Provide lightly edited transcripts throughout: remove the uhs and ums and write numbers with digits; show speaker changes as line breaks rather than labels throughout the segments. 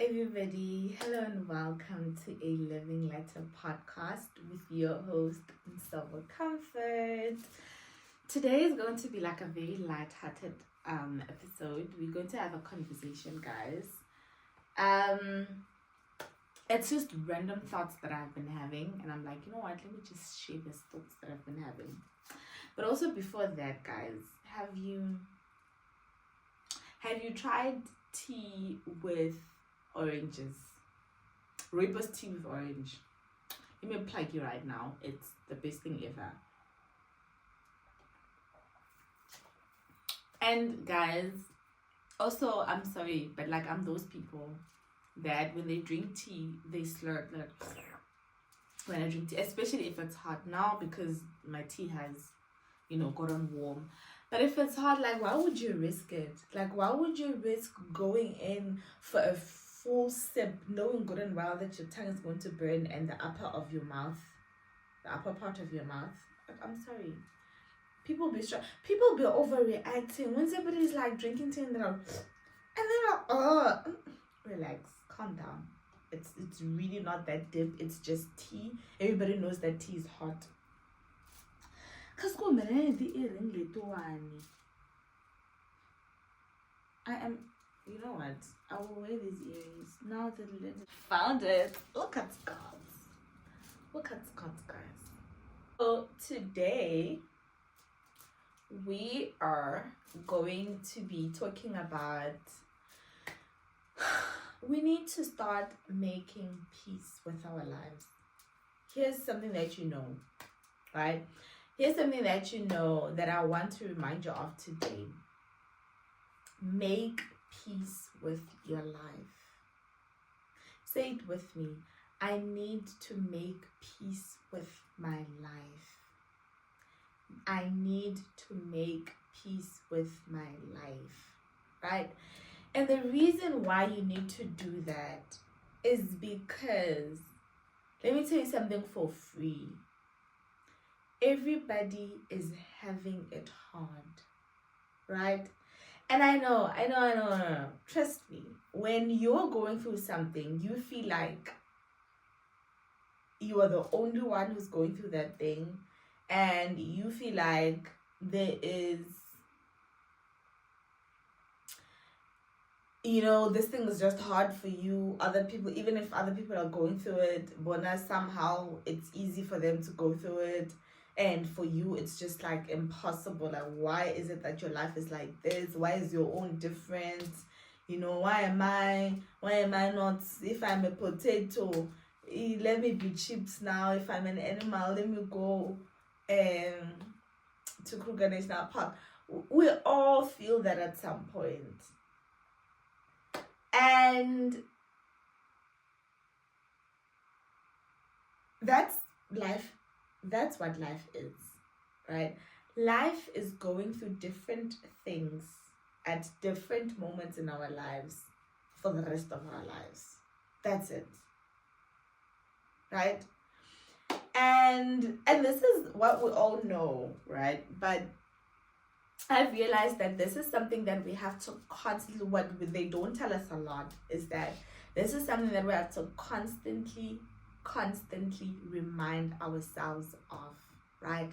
Everybody, hello and welcome to a Living Letter podcast with your host, Summer Comfort. Today is going to be like a very light-hearted episode. We're going to have a conversation, guys. It's just random thoughts that I've been having, and I'm like, you know what, let me just share these thoughts that I've been having. But also before that, guys, have you tried tea with oranges? Rooibos tea with orange. Let me plug you right now. It's the best thing ever. And guys, also I'm sorry, but like I'm those people that when they drink tea, they slurp like when I drink tea, especially if it's hot now because my tea has, gotten warm. But if it's hot, like why would you risk it? Like why would you risk going in for a full sip, knowing good and well that your tongue is going to burn and the upper part of your mouth? Like, I'm sorry. People be overreacting when somebody's like drinking tea and they're like, relax, calm down. It's really not that deep. It's just tea. Everybody knows that tea is hot. I am, you know what? I will wear these earrings now that found it. Look at Scott's. Guys. So today we are going to be talking about we need to start making peace with our lives. Here's something that you know, right? Here's something that you know that I want to remind you of today. Make peace with your life. Say it with me. I need to make peace with my life. I need to make peace with my life, right? And the reason why you need to do that is because, let me tell you something for free. Everybody is having it hard, right? And I know. Trust me, when you're going through something, you feel like you are the only one who's going through that thing, and you feel like there is, this thing is just hard for you. Other people, even if other people are going through it, but somehow it's easy for them to go through it. And for you, it's just like impossible. Like, why is it that your life is like this? Why is your own different? Why am I not? If I'm a potato, let me be chips now. If I'm an animal, let me go to Kruger National Park. We all feel that at some point. And that's life. That's what life is, right? Life is going through different things at different moments in our lives for the rest of our lives. That's it, right? And this is what we all know, right? But I've realized that this is something that we have to constantly, what they don't tell us a lot is that this is something that we have to constantly remind ourselves of, right?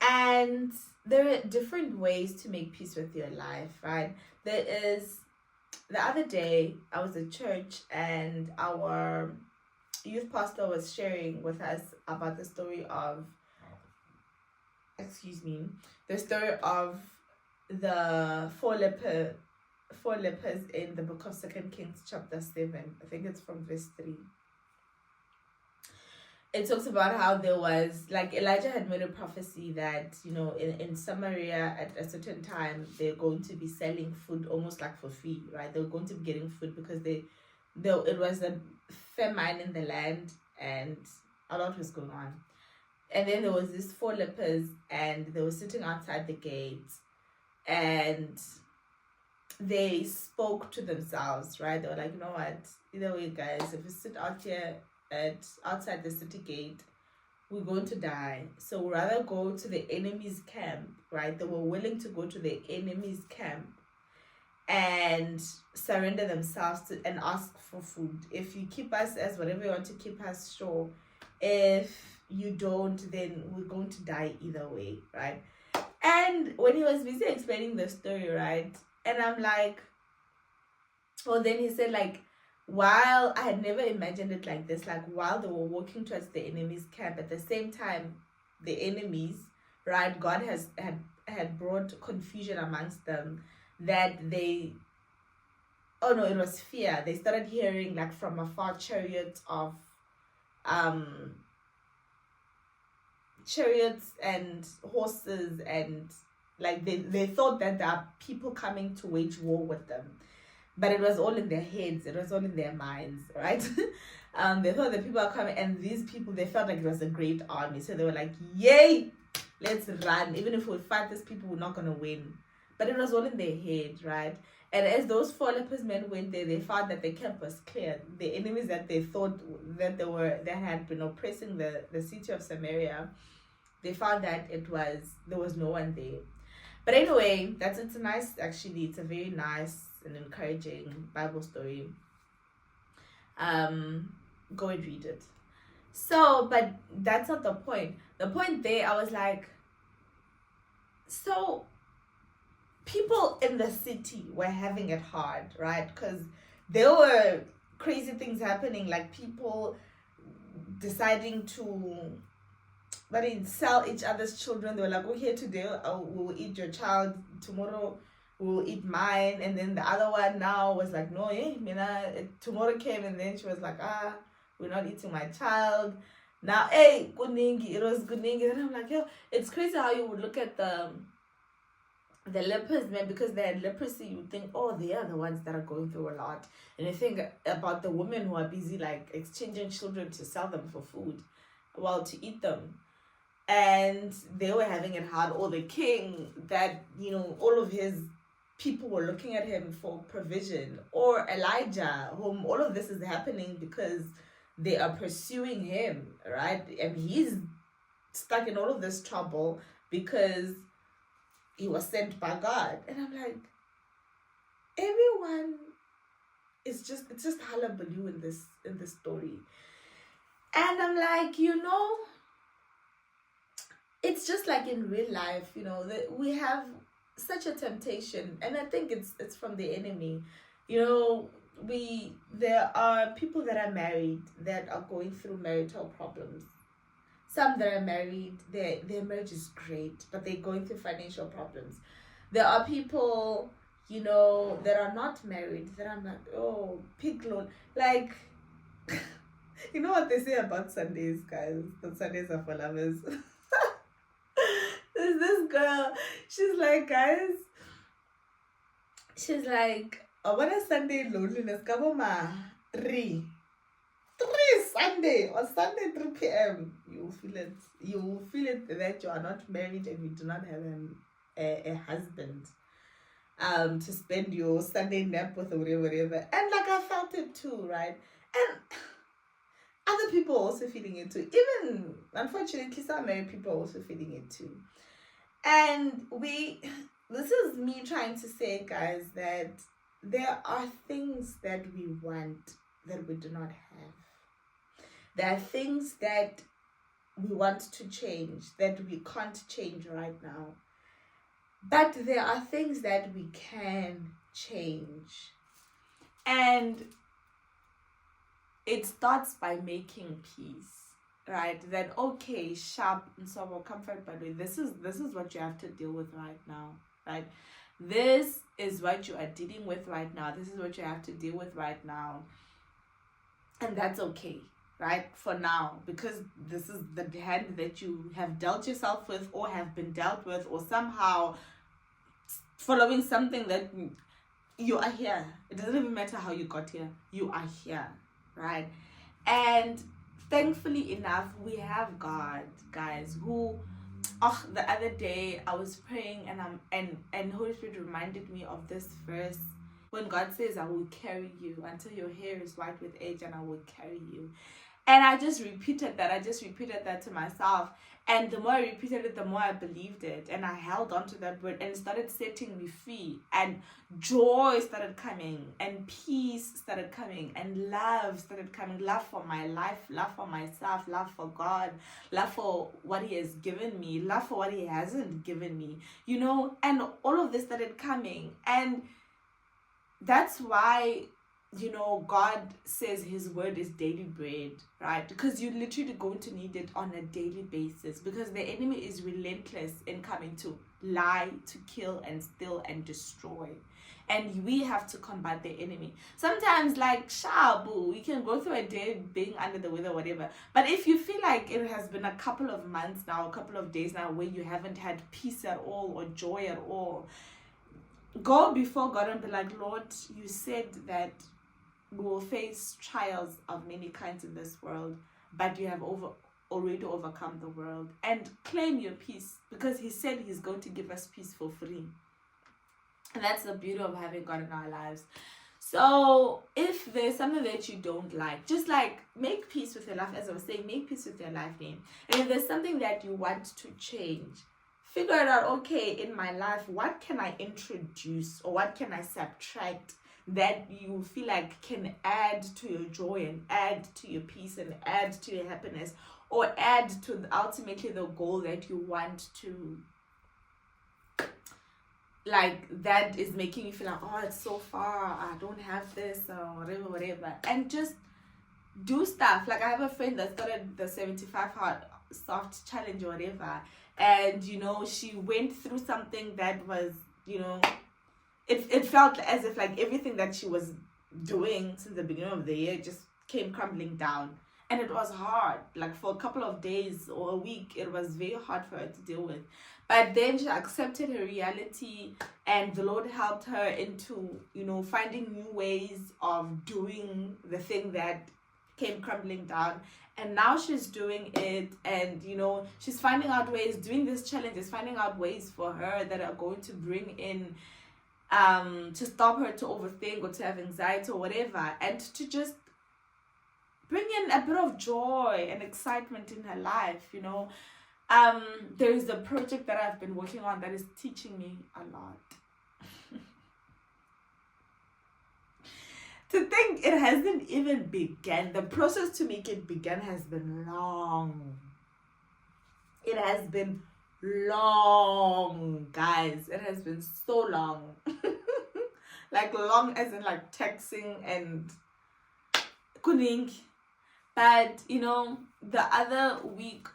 And there are different ways to make peace with your life, right? There is, the other day I was at church and our youth pastor was sharing with us about the story of the four lepers in the book of 2 Kings chapter 7. I think it's from verse 3. It talks about how there was, like, Elijah had made a prophecy that, in Samaria at a certain time, they're going to be selling food almost like for free, right? They're going to be getting food because it was a famine in the land and a lot was going on. And then there was these 4 lepers and they were sitting outside the gate and they spoke to themselves, right? They were like, you know what? Either way, guys, if we sit out here outside the city gate, we're going to die. So we'd rather go to the enemy's camp, right? They were willing to go to the enemy's camp and surrender themselves to and ask for food. If you keep us as whatever you want to keep us, sure. If you don't, then we're going to die either way, right? And when he was busy explaining the story, right, and I'm like, well, then he said, like, while I had never imagined it like this, like while they were walking towards the enemy's camp, at the same time, the enemies, right, God had brought confusion amongst them, that they, oh no, it was fear. They started hearing, like, from afar chariots and horses, and like they thought that there are people coming to wage war with them, but it was all in their heads, it was all in their minds, right? They thought the people are coming, and these people, they felt like it was a great army, so they were like, yay, let's run. Even if we fight these people, we're not going to win. But it was all in their head, right? And as those 4 lepers men went there, they found that the camp was clear. The enemies that they thought that that had been oppressing the city of Samaria, they found that there was no one there. But anyway, it's a very nice and encouraging Bible story. Go and read it. So, but that's not the point. The point there, I was like, so people in the city were having it hard, right? Because there were crazy things happening, like people deciding to sell each other's children. They were like, okay, today we'll eat your child, tomorrow we'll eat mine. And then the other one now was like, no, tomorrow came, and then she was like, we're not eating my child. Now, hey, Guningi, it was Guningi. And I'm like, yo, it's crazy how you would look at the lepers, man, because they had leprosy. You think, oh, they are the ones that are going through a lot. And you think about the women who are busy, like, exchanging children to sell them for food, well, to eat them. And they were having it hard. Or the king, that, all of his people were looking at him for provision. Or Elijah, whom all of this is happening because they are pursuing him, right? And he's stuck in all of this trouble because he was sent by God. And I'm like, everyone is just, it's just hullabaloo in this story. And I'm like, it's just like in real life, that we have such a temptation, and I think it's from the enemy. There are people that are married that are going through marital problems. Some that are married, their marriage is great, but they're going through financial problems. There are people, that are not married, that I'm like, oh, pig load. Like, you know what they say about Sundays, guys? That Sundays are for lovers. There's this girl, she's like, guys, oh, what is Sunday loneliness? Kaboma, 3 Sunday, on Sunday 3 p.m. you will feel it. You will feel it that you are not married and you do not have a husband to spend your Sunday nap with, or whatever. And like, I felt it too, right? And other people are also feeling it too. Even, unfortunately, some married people are also feeling it too. And this is me trying to say, guys, that there are things that we want that we do not have. There are things that we want to change that we can't change right now. But there are things that we can change. And it starts by making peace. Right, then okay, sharp and so on, comfort, but this is what you have to deal with right now, right? This is what you are dealing with right now. This is what you have to deal with right now, and that's okay, right? For now, because this is the hand that you have dealt yourself with, or have been dealt with, or somehow following something that you are here. It doesn't even matter how you got here. You are here, right? And thankfully enough, we have God, guys, who, the other day I was praying and Holy Spirit reminded me of this verse when God says, I will carry you until your hair is white with age, and I will carry you. And I just repeated that to myself. And the more I repeated it, the more I believed it. And I held on to that word, and it started setting me free. And joy started coming, and peace started coming, and love started coming. Love for my life, love for myself, love for God, love for what He has given me, love for what He hasn't given me, you know. And all of this started coming. And that's why, you know, God says His word is daily bread, right? Because you're literally going to need it on a daily basis, because the enemy is relentless in coming to lie, to kill, and steal, and destroy. And we have to combat the enemy. Sometimes, like, shabu, you can go through a day being under the weather, whatever. But if you feel like it has been a couple of months now, a couple of days now, where you haven't had peace at all or joy at all, go before God and be like, Lord, you said that we will face trials of many kinds in this world, but you have already overcome the world. And claim your peace, because He said He's going to give us peace for free. And that's the beauty of having God in our lives. So if there's something that you don't like, just like make peace with your life. As I was saying, make peace with your life name. And if there's something that you want to change, figure it out. Okay, in my life, what can I introduce, or what can I subtract that you feel like can add to your joy, and add to your peace, and add to your happiness, or add to ultimately the goal that you want to, like, that is making you feel like, oh, it's so far, I don't have this, or whatever. And just do stuff. Like, I have a friend that started the 75 hard soft challenge or whatever, and, you know, she went through something that was, you know, it felt as if, like, everything that she was doing since the beginning of the year just came crumbling down. And it was hard. Like, for a couple of days or a week, it was very hard for her to deal with. But then she accepted her reality, and the Lord helped her into, you know, finding new ways of doing the thing that came crumbling down. And now she's doing it, and, you know, she's finding out ways, doing this challenge is finding out ways for her that are going to bring in, to stop her to overthink or to have anxiety or whatever, and to just bring in a bit of joy and excitement in her life, you know. There is a project that I've been working on that is teaching me a lot. To think it hasn't even begun. The process to make it begin has been long. It has been long, guys. It has been so long. Like, long as in, like, texting and kuning. But, you know, the other week,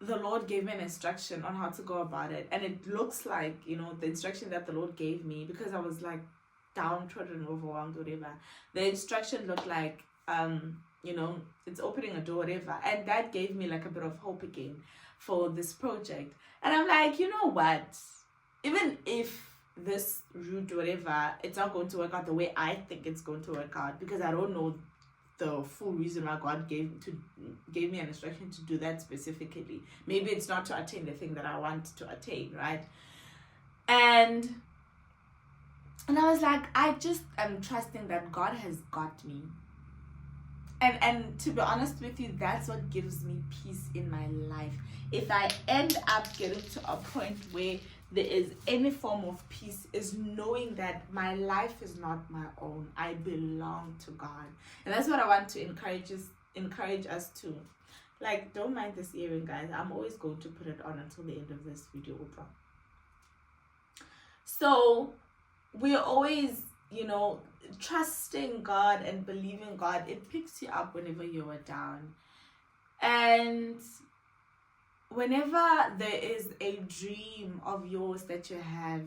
the Lord gave me an instruction on how to go about it. And it looks like, you know, the instruction that the Lord gave me, because I was, like, downtrodden, overwhelmed, whatever. The instruction looked like, you know, it's opening a door, whatever. And that gave me, like, a bit of hope again for this project. And I'm like, you know what? Even if this route, whatever, it's not going to work out the way I think it's going to work out, because I don't know the full reason why God gave me an instruction to do that specifically. Maybe it's not to attain the thing that I want to attain, right? And I was like, I just am trusting that God has got me. And to be honest with you, that's what gives me peace in my life. If I end up getting to a point where there is any form of peace, is knowing that my life is not my own. I belong to God. And that's what I want to encourage us to. Like, don't mind this earring, guys. I'm always going to put it on until the end of this video. So we're always, you know, trusting God and believing God. It picks you up whenever you are down. And whenever there is a dream of yours that you have,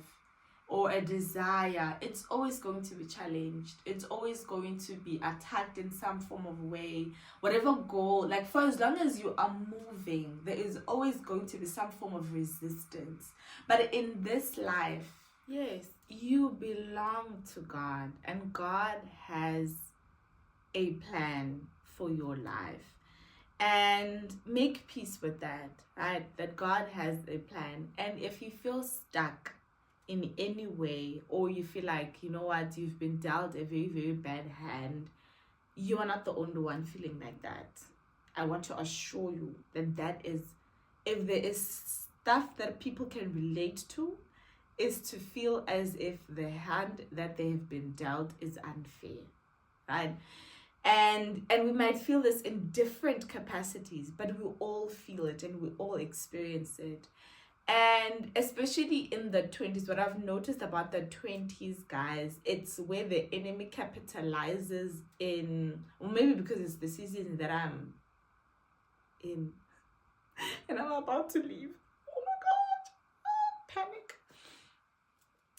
or a desire, it's always going to be challenged. It's always going to be attacked in some form of way. Whatever goal, like, for as long as you are moving, there is always going to be some form of resistance. But in this life, yes, you belong to God, and God has a plan for your life. And make peace with that, right? That God has a plan. And if you feel stuck in any way, or you feel like, you know what, you've been dealt a very, very bad hand, you are not the only one feeling like that. I want to assure you that is, if there is stuff that people can relate to, is to feel as if the hand that they have been dealt is unfair, right? And we might feel this in different capacities, but we all feel it and we all experience it. And especially in the 20s, what I've noticed about the 20s, guys, it's where the enemy capitalizes in, or maybe because it's the season that I'm in and I'm about to leave. Oh my god, panic.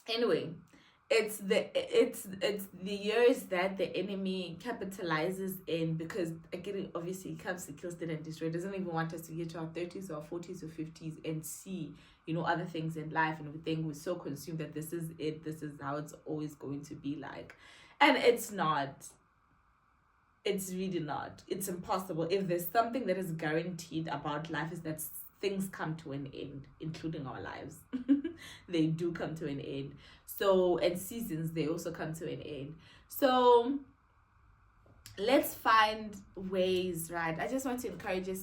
Anyway, it's the years that the enemy capitalizes in, because again, obviously he comes to kill, steal, and destroy. He doesn't even want us to get to our 30s or 40s or 50s and see, you know, other things in life, and we think we're so consumed that this is it, this is how it's always going to be like. And it's not. It's really not. It's impossible. If there's something that is guaranteed about life, is that things come to an end, including our lives. They do come to an end. So, and seasons, they also come to an end. So let's find ways, right? I just want to encourage us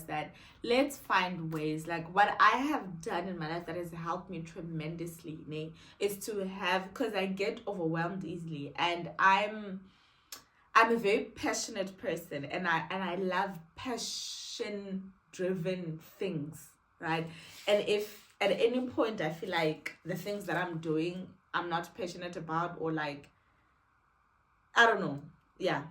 that let's find ways. Like what I have done in my life that has helped me tremendously, is to have, because I get overwhelmed easily, and I'm a very passionate person, and I love passion driven things, right? And if at any point I feel like the things that I'm doing I'm not passionate about, or like, I don't know, yeah,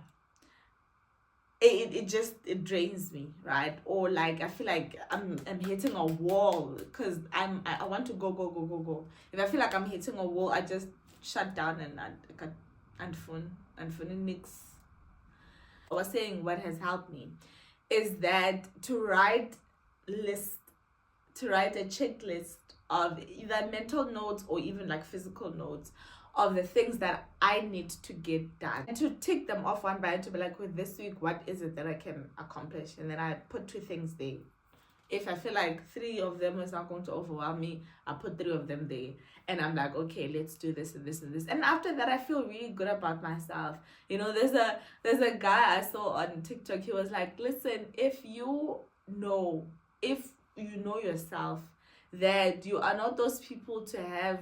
it drains me, right? Or like I feel like I'm hitting a wall, because I want to go. If I feel like I'm hitting a wall, I just shut down and phone mix. I was saying what has helped me is that to write a checklist of either mental notes or even like physical notes of the things that I need to get done, and to tick them off one by one, to be like, with this week, what is it that I can accomplish? And then I put 2 things there. If I feel like 3 of them is not going to overwhelm me, I put 3 of them there, and I'm like, okay, let's do this and this and this. And after that, I feel really good about myself. You know, there's a guy I saw on TikTok. He was like, listen, if you know yourself, that you are not those people to have,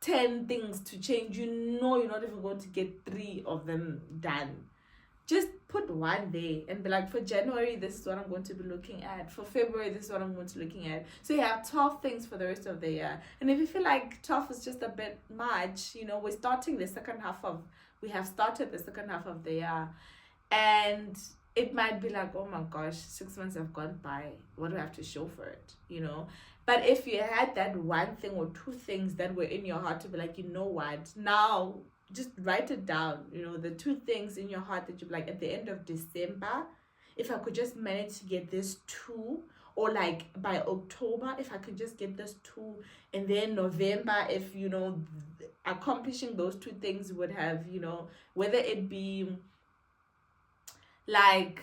10 things to change, you're not even going to get 3 of them done. Just put 1 there and be like, for January, this is what I'm going to be looking at. For February, this is what I'm going to be looking at. So you have 12 things for the rest of the year. And if you feel like 12 is just a bit much, we have started the second half of the year. And it might be like, oh my gosh, 6 months have gone by. What do I have to show for it? But if you had that 1 thing or 2 things that were in your heart to be like, you know what, now just write it down. The 2 things in your heart that you're like, at the end of December, if I could just manage to get this 2, or like by October, if I could just get this 2, and then November, if accomplishing those 2 things would have, whether it be like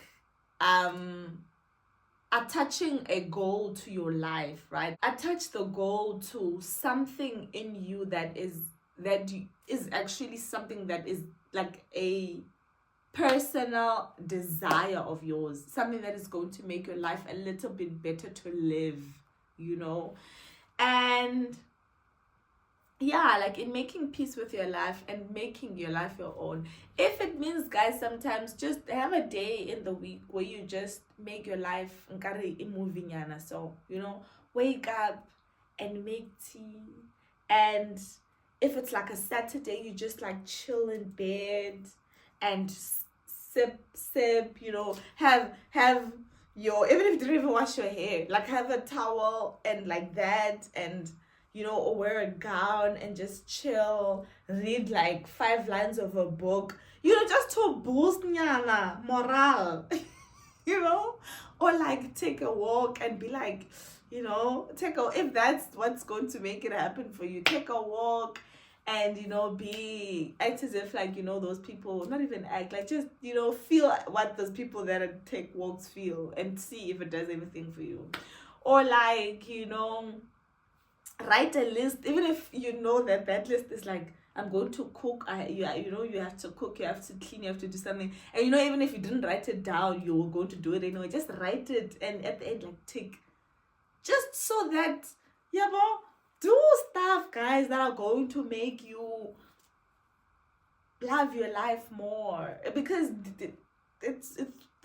attaching a goal to your life, right? Attach the goal to something in you that is actually something that is like a personal desire of yours, something that is going to make your life a little bit better to live, and yeah, like in making peace with your life and making your life your own. If it means, guys, sometimes just have a day in the week where you just make your life moving, so wake up and make tea, and if it's like a Saturday, you just like chill in bed and sip, have your, even if you didn't even wash your hair, like have a towel and like that, and or wear a gown and just chill, read like 5 lines of a book, just to boost morale, or like take a walk and be like, if that's what's going to make it happen for you, take a walk and, act as if like, those people, not even act, like just, feel what those people that take walks feel, and see if it does anything for you. Or like, write a list, even if that list is like I'm going to cook. You have to cook, you have to clean, you have to do something. And even if you didn't write it down, you were going to do it anyway. Just write it, and at the end, like, tick. Just so that, do stuff, guys, that are going to make you love your life more. Because it's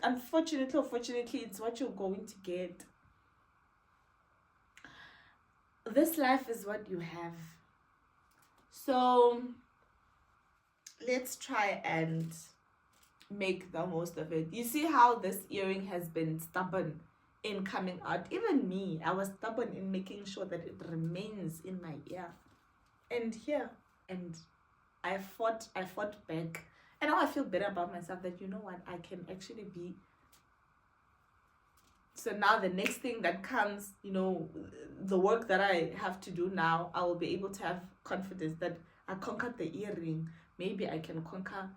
unfortunately, it's what you're going to get. This life is what you have. So let's try and make the most of it. You see how this earring has been stubborn in coming out. Even me, I was stubborn in making sure that it remains in my ear and here. And I fought back. And now I feel better about myself that, you know what, I can actually be. So now the next thing that comes, the work that I have to do now, I will be able to have confidence that I conquered the earring. Maybe I can conquer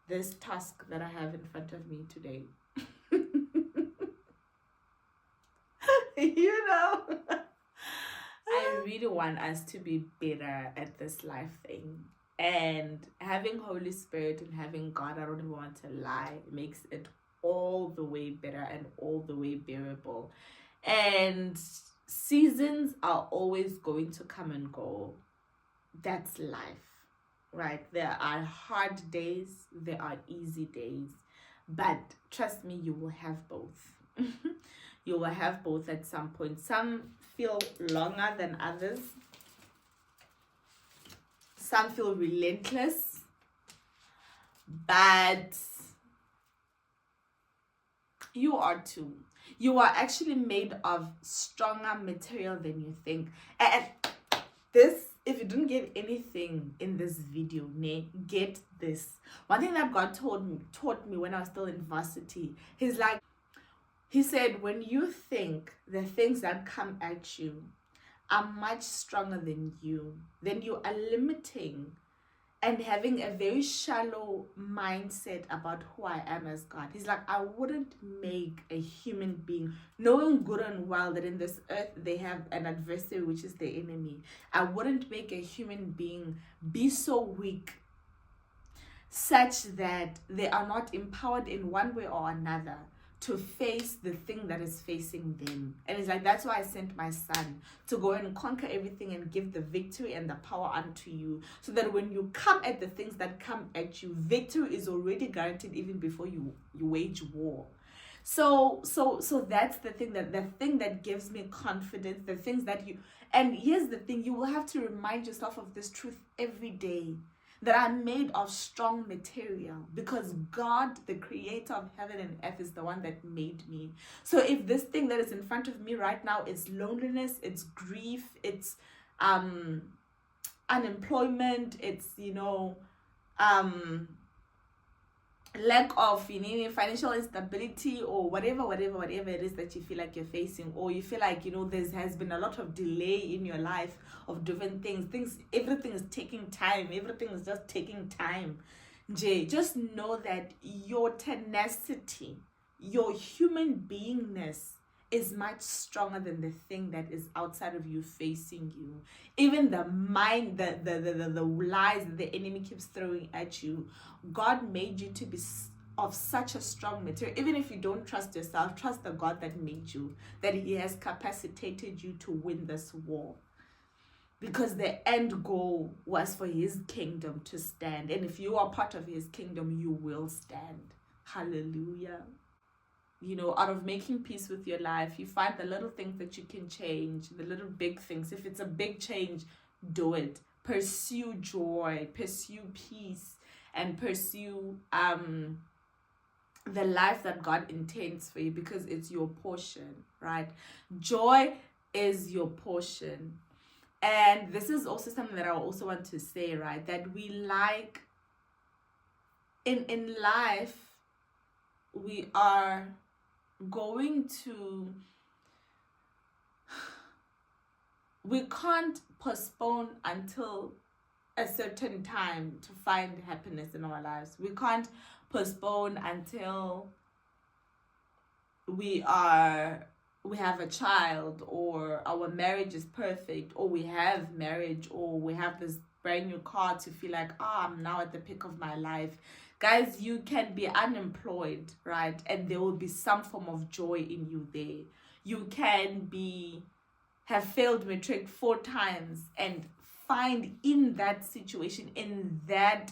this task that I have in front of me today. I really want us to be better at this life thing. And having Holy Spirit and having God, I don't even want to lie, makes it all the way better and all the way bearable. And seasons are always going to come and go. That's life, right? There are hard days, there are easy days, but trust me, you will have both. You will have both at some point. Some feel longer than others. Some feel relentless, but you are too. You are actually made of stronger material than you think. And this, if you didn't get anything in this video, get this. One thing that God taught me when I was still in varsity, he said, when you think the things that come at you are much stronger than you, then you are limiting and having a very shallow mindset about who I am as God. He's like, I wouldn't make a human being, knowing good and well that in this earth they have an adversary, which is the enemy. I wouldn't make a human being be so weak such that they are not empowered in one way or another to face the thing that is facing them. And it's like, that's why I sent my son to go and conquer everything and give the victory and the power unto you, so that when you come at the things that come at you, victory is already guaranteed even before you wage war. So that's the thing that gives me confidence, the things that and here's the thing, you will have to remind yourself of this truth every day, that I'm made of strong material, because God, the creator of heaven and earth, is the one that made me. So if this thing that is in front of me right now is loneliness, it's grief, it's unemployment, it's lack of financial instability, or whatever it is that you feel like you're facing, or you feel like there has been a lot of delay in your life of different things, everything is taking time, everything is just taking time. Just know that your tenacity, your human beingness is much stronger than the thing that is outside of you facing you. Even the mind, the lies that the enemy keeps throwing at you, God made you to be of such a strong material. Even if you don't trust yourself, trust the God that made you, that he has capacitated you to win this war. Because the end goal was for his kingdom to stand. And if you are part of his kingdom, you will stand. Hallelujah. Out of making peace with your life, you find the little things that you can change, the little big things. If it's a big change, do it. Pursue joy, pursue peace, and pursue the life that God intends for you, because it's your portion, right? Joy is your portion. And this is also something that I also want to say, right? That we like in life, we are going to, we can't postpone until a certain time to find happiness in our lives. We can't postpone until we have a child, or our marriage is perfect, or we have marriage, or we have this brand new car to feel like, I'm now at the peak of my life. Guys, you can be unemployed, right? And there will be some form of joy in you there. You can have failed matric 4 times and find in that situation, in that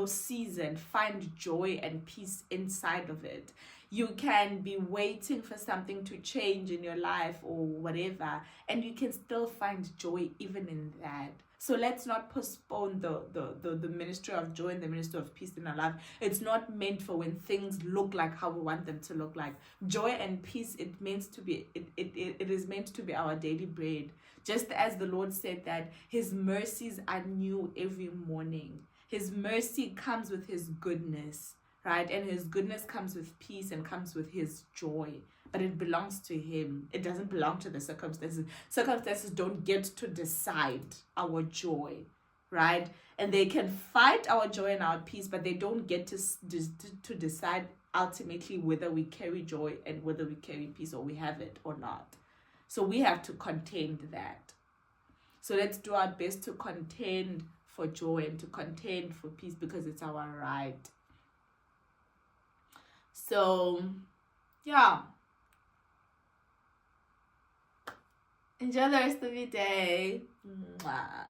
season, find joy and peace inside of it. You can be waiting for something to change in your life or whatever, and you can still find joy even in that. So let's not postpone the ministry of joy and the ministry of peace in our life. It's not meant for when things look like how we want them to look like. Joy and peace, it is meant to be our daily bread. Just as the Lord said that his mercies are new every morning. His mercy comes with his goodness, right? And his goodness comes with peace and comes with his joy. But it belongs to him. It doesn't belong to the circumstances. Circumstances don't get to decide our joy, right? And they can fight our joy and our peace, but they don't get to decide ultimately whether we carry joy and whether we carry peace or we have it or not. So we have to contend that. So let's do our best to contend for joy and to contend for peace, because it's our right. So, yeah. Enjoy the rest of your day. Mwah.